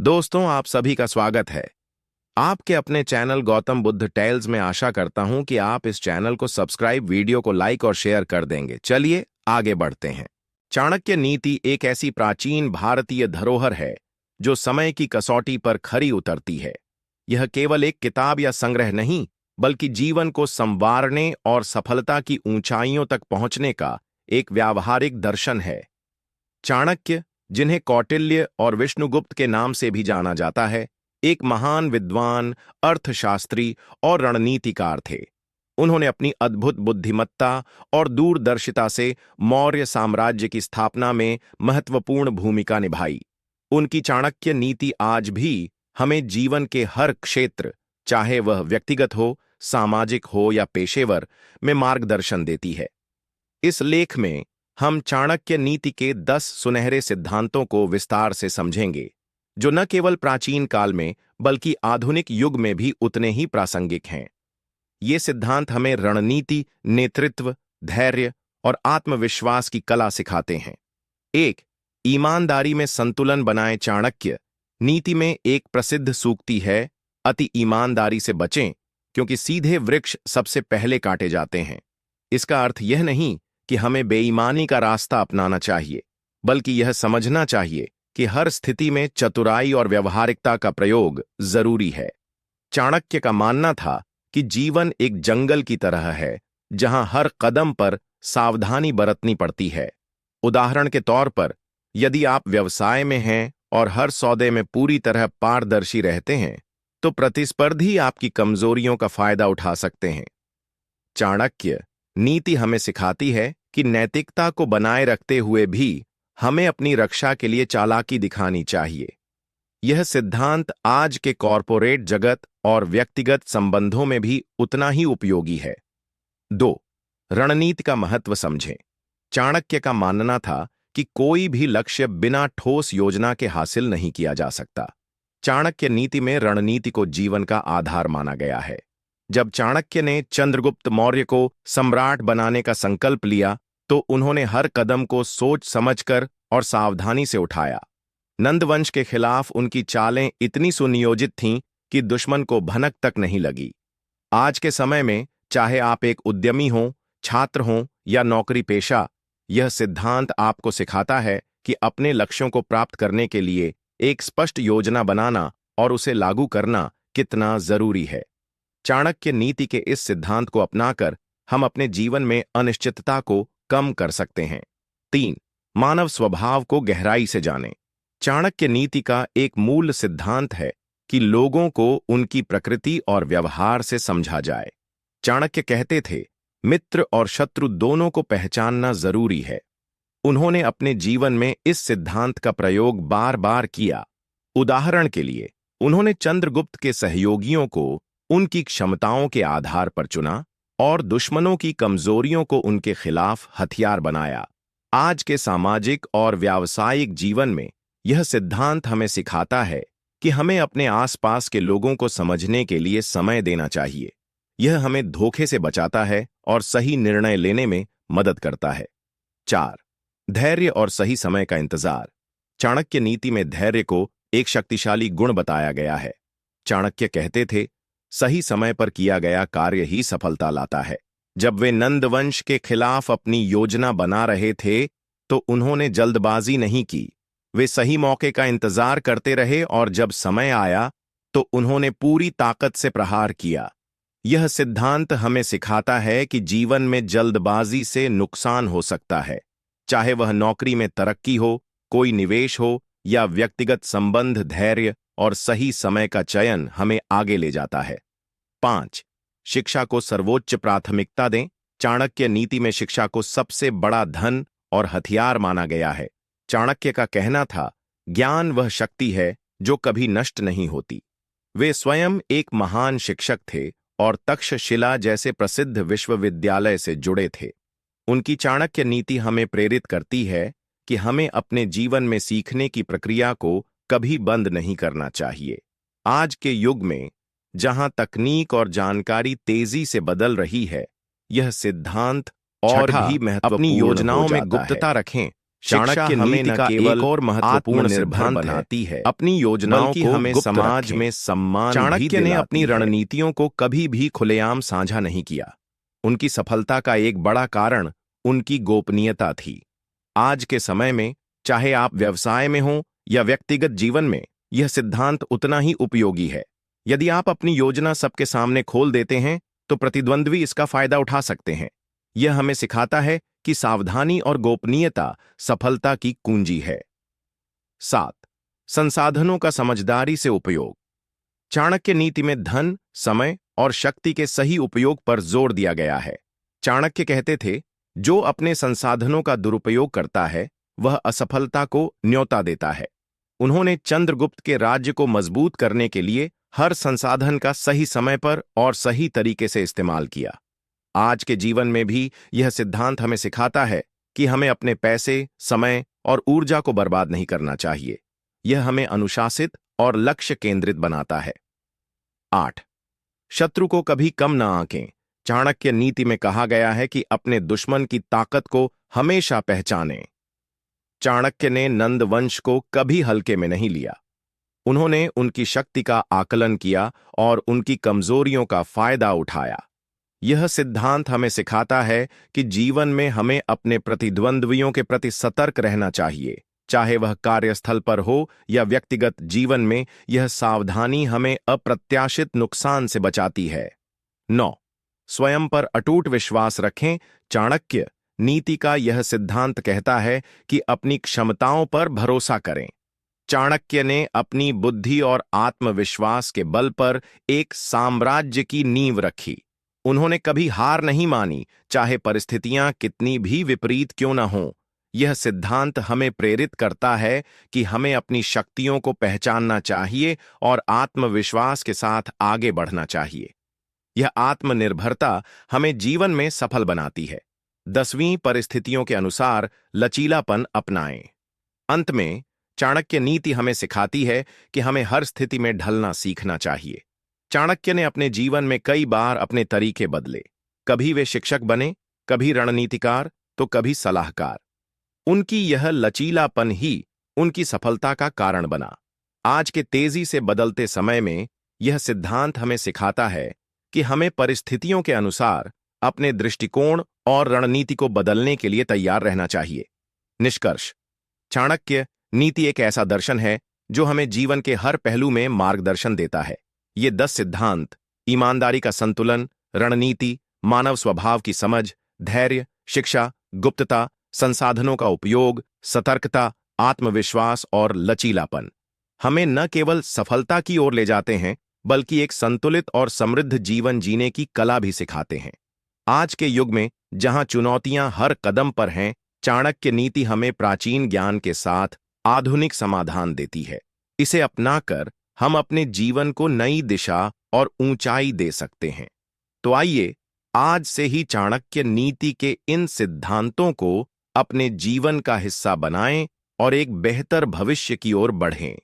दोस्तों, आप सभी का स्वागत है आपके अपने चैनल गौतम बुद्ध टेल्स में। आशा करता हूं कि आप इस चैनल को सब्सक्राइब, वीडियो को लाइक और शेयर कर देंगे। चलिए आगे बढ़ते हैं। चाणक्य नीति एक ऐसी प्राचीन भारतीय धरोहर है जो समय की कसौटी पर खरी उतरती है। यह केवल एक किताब या संग्रह नहीं, बल्कि जीवन को संवारने और सफलता की ऊंचाइयों तक पहुंचने का एक व्यावहारिक दर्शन है। चाणक्य, जिन्हें कौटिल्य और विष्णुगुप्त के नाम से भी जाना जाता है, एक महान विद्वान, अर्थशास्त्री और रणनीतिकार थे। उन्होंने अपनी अद्भुत बुद्धिमत्ता और दूरदर्शिता से मौर्य साम्राज्य की स्थापना में महत्वपूर्ण भूमिका निभाई। उनकी चाणक्य नीति आज भी हमें जीवन के हर क्षेत्र, चाहे वह व्यक्तिगत हो, सामाजिक हो या पेशेवर, में मार्गदर्शन देती है। इस लेख में हम चाणक्य नीति के 10 सुनहरे सिद्धांतों को विस्तार से समझेंगे, जो न केवल प्राचीन काल में बल्कि आधुनिक युग में भी उतने ही प्रासंगिक हैं। ये सिद्धांत हमें रणनीति, नेतृत्व, धैर्य और आत्मविश्वास की कला सिखाते हैं। 1. ईमानदारी में संतुलन बनाएं। चाणक्य नीति में एक प्रसिद्ध सूक्ति है, अति ईमानदारी से बचें, क्योंकि सीधे वृक्ष सबसे पहले काटे जाते हैं। इसका अर्थ यह नहीं कि हमें बेईमानी का रास्ता अपनाना चाहिए, बल्कि यह समझना चाहिए कि हर स्थिति में चतुराई और व्यवहारिकता का प्रयोग जरूरी है। चाणक्य का मानना था कि जीवन एक जंगल की तरह है, जहां हर कदम पर सावधानी बरतनी पड़ती है। उदाहरण के तौर पर, यदि आप व्यवसाय में हैं और हर सौदे में पूरी तरह पारदर्शी रहते हैं, तो प्रतिस्पर्धी आपकी कमजोरियों का फायदा उठा सकते हैं। चाणक्य नीति हमें सिखाती है कि नैतिकता को बनाए रखते हुए भी हमें अपनी रक्षा के लिए चालाकी दिखानी चाहिए। यह सिद्धांत आज के कॉरपोरेट जगत और व्यक्तिगत संबंधों में भी उतना ही उपयोगी है। 2. रणनीति का महत्व समझें। चाणक्य का मानना था कि कोई भी लक्ष्य बिना ठोस योजना के हासिल नहीं किया जा सकता। चाणक्य नीति में रणनीति को जीवन का आधार माना गया है। जब चाणक्य ने चंद्रगुप्त मौर्य को सम्राट बनाने का संकल्प लिया, तो उन्होंने हर कदम को सोच समझकर और सावधानी से उठाया। नंदवंश के खिलाफ उनकी चालें इतनी सुनियोजित थीं कि दुश्मन को भनक तक नहीं लगी। आज के समय में, चाहे आप एक उद्यमी हों, छात्र हों या नौकरी पेशा, यह सिद्धांत आपको सिखाता है कि अपने लक्ष्यों को प्राप्त करने के लिए एक स्पष्ट योजना बनाना और उसे लागू करना कितना जरूरी है। चाणक्य नीति के इस सिद्धांत को अपनाकर हम अपने जीवन में अनिश्चितता को कम कर सकते हैं। 3. मानव स्वभाव को गहराई से जानें। चाणक्य नीति का एक मूल सिद्धांत है कि लोगों को उनकी प्रकृति और व्यवहार से समझा जाए। चाणक्य कहते थे, मित्र और शत्रु दोनों को पहचानना जरूरी है। उन्होंने अपने जीवन में इस सिद्धांत का प्रयोग बार बार किया। उदाहरण के लिए, उन्होंने चंद्रगुप्त के सहयोगियों को उनकी क्षमताओं के आधार पर चुना और दुश्मनों की कमजोरियों को उनके खिलाफ हथियार बनाया। आज के सामाजिक और व्यावसायिक जीवन में यह सिद्धांत हमें सिखाता है कि हमें अपने आसपास के लोगों को समझने के लिए समय देना चाहिए। यह हमें धोखे से बचाता है और सही निर्णय लेने में मदद करता है। 4. धैर्य और सही समय का इंतजार। चाणक्य नीति में धैर्य को एक शक्तिशाली गुण बताया गया है। चाणक्य कहते थे, सही समय पर किया गया कार्य ही सफलता लाता है। जब वे नंदवंश के खिलाफ अपनी योजना बना रहे थे, तो उन्होंने जल्दबाजी नहीं की। वे सही मौके का इंतजार करते रहे और जब समय आया, तो उन्होंने पूरी ताकत से प्रहार किया। यह सिद्धांत हमें सिखाता है कि जीवन में जल्दबाजी से नुकसान हो सकता है, चाहे वह नौकरी में तरक्की हो, कोई निवेश हो या व्यक्तिगत संबंध। धैर्य और सही समय का चयन हमें आगे ले जाता है। 5. शिक्षा को सर्वोच्च प्राथमिकता दें। चाणक्य नीति में शिक्षा को सबसे बड़ा धन और हथियार माना गया है। चाणक्य का कहना था, ज्ञान वह शक्ति है जो कभी नष्ट नहीं होती। वे स्वयं एक महान शिक्षक थे और तक्षशिला जैसे प्रसिद्ध विश्वविद्यालय से जुड़े थे। उनकी चाणक्य नीति हमें प्रेरित करती है कि हमें अपने जीवन में सीखने की प्रक्रिया को कभी बंद नहीं करना चाहिए। आज के युग में, जहां तकनीक और जानकारी तेजी से बदल रही है, यह सिद्धांत और भी महत्वपूर्ण। अपनी योजनाओं में गुप्तता रखें चाणक्य नीति का एक और महत्वपूर्ण सिद्धांत बनाती है अपनी योजनाओं को हमें समाज में सम्मान। चाणक्य ने अपनी रणनीतियों को कभी भी खुलेआम साझा नहीं किया। उनकी सफलता का एक बड़ा कारण उनकी गोपनीयता थी। आज के समय में चाहे आप व्यवसाय में हो या व्यक्तिगत जीवन में, यह सिद्धांत उतना ही उपयोगी है। यदि आप अपनी योजना सबके सामने खोल देते हैं तो प्रतिद्वंद्वी इसका फायदा उठा सकते हैं। यह हमें सिखाता है कि सावधानी और गोपनीयता सफलता की कुंजी है। 7. संसाधनों का समझदारी से उपयोग। चाणक्य नीति में धन, समय और शक्ति के सही उपयोग पर जोर दिया गया है। चाणक्य कहते थे, जो अपने संसाधनों का दुरुपयोग करता है वह असफलता को न्योता देता है। उन्होंने चंद्रगुप्त के राज्य को मजबूत करने के लिए हर संसाधन का सही समय पर और सही तरीके से इस्तेमाल किया। आज के जीवन में भी यह सिद्धांत हमें सिखाता है कि हमें अपने पैसे, समय और ऊर्जा को बर्बाद नहीं करना चाहिए। यह हमें अनुशासित और लक्ष्य केंद्रित बनाता है। 8. शत्रु को कभी कम ना आंकें। चाणक्य नीति में कहा गया है कि अपने दुश्मन की ताकत को हमेशा पहचानें। चाणक्य ने नंद वंश को कभी हल्के में नहीं लिया। उन्होंने उनकी शक्ति का आकलन किया और उनकी कमजोरियों का फायदा उठाया। यह सिद्धांत हमें सिखाता है कि जीवन में हमें अपने प्रतिद्वंद्वियों के प्रति सतर्क रहना चाहिए, चाहे वह कार्यस्थल पर हो या व्यक्तिगत जीवन में। यह सावधानी हमें अप्रत्याशित नुकसान से बचाती है। 9. स्वयं पर अटूट विश्वास रखें। चाणक्य नीति का यह सिद्धांत कहता है कि अपनी क्षमताओं पर भरोसा करें। चाणक्य ने अपनी बुद्धि और आत्मविश्वास के बल पर एक साम्राज्य की नींव रखी। उन्होंने कभी हार नहीं मानी, चाहे परिस्थितियां कितनी भी विपरीत क्यों न हों। यह सिद्धांत हमें प्रेरित करता है कि हमें अपनी शक्तियों को पहचानना चाहिए और आत्मविश्वास के साथ आगे बढ़ना चाहिए। यह आत्मनिर्भरता हमें जीवन में सफल बनाती है। 10वीं, परिस्थितियों के अनुसार लचीलापन अपनाएं। अंत में चाणक्य नीति हमें सिखाती है कि हमें हर स्थिति में ढलना सीखना चाहिए। चाणक्य ने अपने जीवन में कई बार अपने तरीके बदले। कभी वे शिक्षक बने, कभी रणनीतिकार, तो कभी सलाहकार। उनकी यह लचीलापन ही उनकी सफलता का कारण बना। आज के तेजी से बदलते समय में यह सिद्धांत हमें सिखाता है कि हमें परिस्थितियों के अनुसार अपने दृष्टिकोण और रणनीति को बदलने के लिए तैयार रहना चाहिए। निष्कर्ष: चाणक्य नीति एक ऐसा दर्शन है जो हमें जीवन के हर पहलू में मार्गदर्शन देता है। ये 10 सिद्धांत ईमानदारी का संतुलन, रणनीति, मानव स्वभाव की समझ, धैर्य, शिक्षा, गुप्तता, संसाधनों का उपयोग, सतर्कता, आत्मविश्वास और लचीलापन हमें न केवल सफलता की ओर ले जाते हैं, बल्कि एक संतुलित और समृद्ध जीवन जीने की कला भी सिखाते हैं। आज के युग में जहां चुनौतियां हर कदम पर हैं, चाणक्य नीति हमें प्राचीन ज्ञान के साथ आधुनिक समाधान देती है। इसे अपनाकर हम अपने जीवन को नई दिशा और ऊंचाई दे सकते हैं। तो आइए आज से ही चाणक्य नीति के इन सिद्धांतों को अपने जीवन का हिस्सा बनाएं और एक बेहतर भविष्य की ओर बढ़ें।